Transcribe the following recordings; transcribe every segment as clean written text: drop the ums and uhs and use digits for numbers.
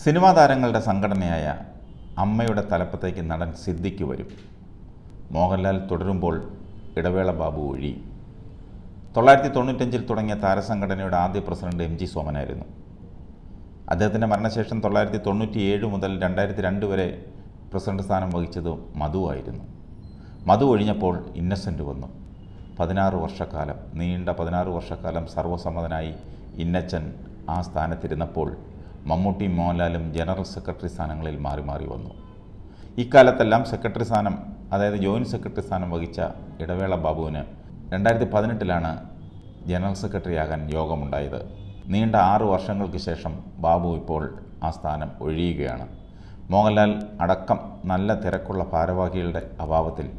Cinema താരങ്ങളുടെ സംഘടനയായ അമ്മയുടെ തലപ്പത്തേക്ക് നടൻ സിദ്ദിഖ് വരും. മോഹൻലാൽ തുടരുമ്പോൾ ഇടവേള ബാബു ഒഴിയും. 1995 തുടങ്ങിയ താരസംഘടനയുടെ ആദ്യ പ്രസിഡന്റ് MG സോമനായിരുന്നു. അദ്ദേഹത്തിൻ്റെ മരണശേഷം 1997 മുതൽ 2002 വരെ പ്രസിഡന്റ് സ്ഥാനം വഹിച്ചത് മധു ആയിരുന്നു. മധു ഒഴിഞ്ഞപ്പോൾ ഇന്നസെൻ്റ് വന്നു. 16 വർഷക്കാലം, നീണ്ട 16 വർഷക്കാലം സർവ്വസമ്മതനായി ഇന്നച്ചൻ ആ സ്ഥാനത്തിരുന്നപ്പോൾ മമ്മൂട്ടി മോഹൻലാലും ജനറൽ സെക്രട്ടറി സ്ഥാനങ്ങളിൽ മാറി മാറി വന്നു. ഇക്കാലത്തെല്ലാം സെക്രട്ടറി സ്ഥാനം, അതായത് ജോയിൻറ്റ് സെക്രട്ടറി സ്ഥാനം വഹിച്ച ഇടവേള ബാബുവിന് 2018 ജനറൽ സെക്രട്ടറി ആകാൻ യോഗമുണ്ടായത്. നീണ്ട 6 വർഷങ്ങൾക്ക് ശേഷം ബാബു ഇപ്പോൾ ആ സ്ഥാനം ഒഴിയുകയാണ്. മോഹൻലാൽ അടക്കം നല്ല തിരക്കുള്ള ഭാരവാഹികളുടെ അഭാവത്തിൽ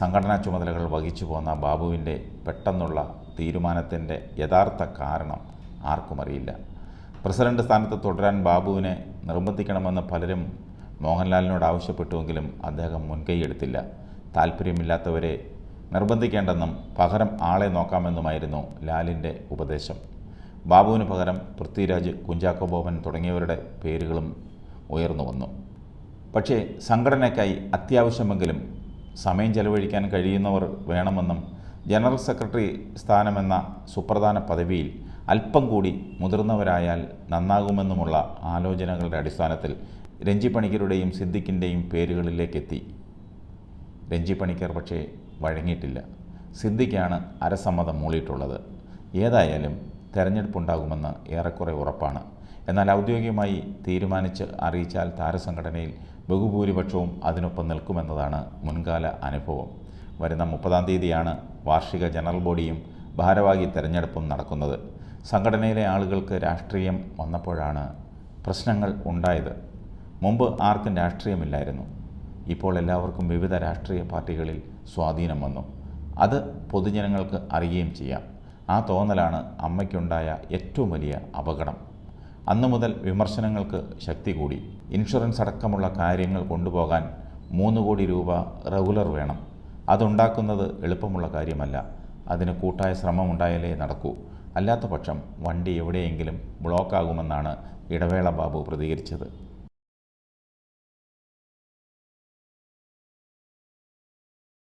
സംഘടനാ ചുമതലകൾ വഹിച്ചു പോന്ന ബാബുവിൻ്റെ പെട്ടെന്നുള്ള തീരുമാനത്തിൻ്റെ യഥാർത്ഥ കാരണം ആർക്കും അറിയില്ല. പ്രസിഡന്റ് സ്ഥാനത്ത് തുടരാൻ ബാബുവിനെ നിർബന്ധിക്കണമെന്ന് പലരും മോഹൻലാലിനോട് ആവശ്യപ്പെട്ടുവെങ്കിലും അദ്ദേഹം മുൻകൈയെടുത്തില്ല. താല്പര്യമില്ലാത്തവരെ നിർബന്ധിക്കേണ്ടെന്നും പകരം ആളെ നോക്കാമെന്നുമായിരുന്നു ലാലിൻ്റെ ഉപദേശം. ബാബുവിന് പകരം പൃഥ്വിരാജ്, കുഞ്ചാക്കോ ബോബൻ തുടങ്ങിയവരുടെ പേരുകളും ഉയർന്നു വന്നു. പക്ഷേ സംഘടനയ്ക്കായി അത്യാവശ്യമെങ്കിലും സമയം ചെലവഴിക്കാൻ കഴിയുന്നവർ വേണമെന്നും ജനറൽ സെക്രട്ടറി സ്ഥാനമെന്ന സുപ്രധാന പദവിയിൽ അല്പം കൂടി മുതിർന്നവരായാൽ നന്നാകുമെന്നുമുള്ള ആലോചനകളുടെ അടിസ്ഥാനത്തിൽ രഞ്ജി പണിക്കരുടെയും സിദ്ദിഖിൻ്റെയും പേരുകളിലേക്കെത്തി. രഞ്ജി പണിക്കർ പക്ഷേ വഴങ്ങിയിട്ടില്ല. സിദ്ദിഖാണ് അരസമ്മതം മൂളിയിട്ടുള്ളത്. ഏതായാലും തെരഞ്ഞെടുപ്പുണ്ടാകുമെന്ന് ഏറെക്കുറെ ഉറപ്പാണ്. എന്നാൽ ഔദ്യോഗികമായി തീരുമാനിച്ച് അറിയിച്ചാൽ താരസംഘടനയിൽ ബഹുഭൂരിപക്ഷവും അതിനൊപ്പം നിൽക്കുമെന്നതാണ് മുൻകാല അനുഭവം. വരുന്ന 30-ാം തീയതിയാണ് വാർഷിക ജനറൽ ബോഡിയും ഭാരവാഹി തെരഞ്ഞെടുപ്പും നടക്കുന്നത്. സംഘടനയിലെ ആളുകൾക്ക് രാഷ്ട്രീയം വന്നപ്പോഴാണ് പ്രശ്നങ്ങൾ ഉണ്ടായത്. മുമ്പ് ആർക്കും രാഷ്ട്രീയമില്ലായിരുന്നു. ഇപ്പോൾ എല്ലാവർക്കും വിവിധ രാഷ്ട്രീയ പാർട്ടികളിൽ സ്വാധീനം വന്നു. അത് പൊതുജനങ്ങൾക്ക് അറിയുകയും ചെയ്യാം. ആ തോന്നലാണ് അമ്മയ്ക്കുണ്ടായ ഏറ്റവും വലിയ അപകടം. അന്നു മുതൽ വിമർശനങ്ങൾക്ക് ശക്തി കൂടി. ഇൻഷുറൻസ് അടക്കമുള്ള കാര്യങ്ങൾ കൊണ്ടുപോകാൻ 3 കോടി രൂപ റെഗുലർ വേണം. അതുണ്ടാക്കുന്നത് എളുപ്പമുള്ള കാര്യമല്ല. അതിന് കൂട്ടായ ശ്രമം ഉണ്ടായാലേ നടക്കൂ. അല്ലാത്ത പക്ഷം വണ്ടി എവിടെയെങ്കിലും ബ്ലോക്കാകുമെന്നാണ് ഇടവേള ബാബു പ്രതികരിച്ചത്.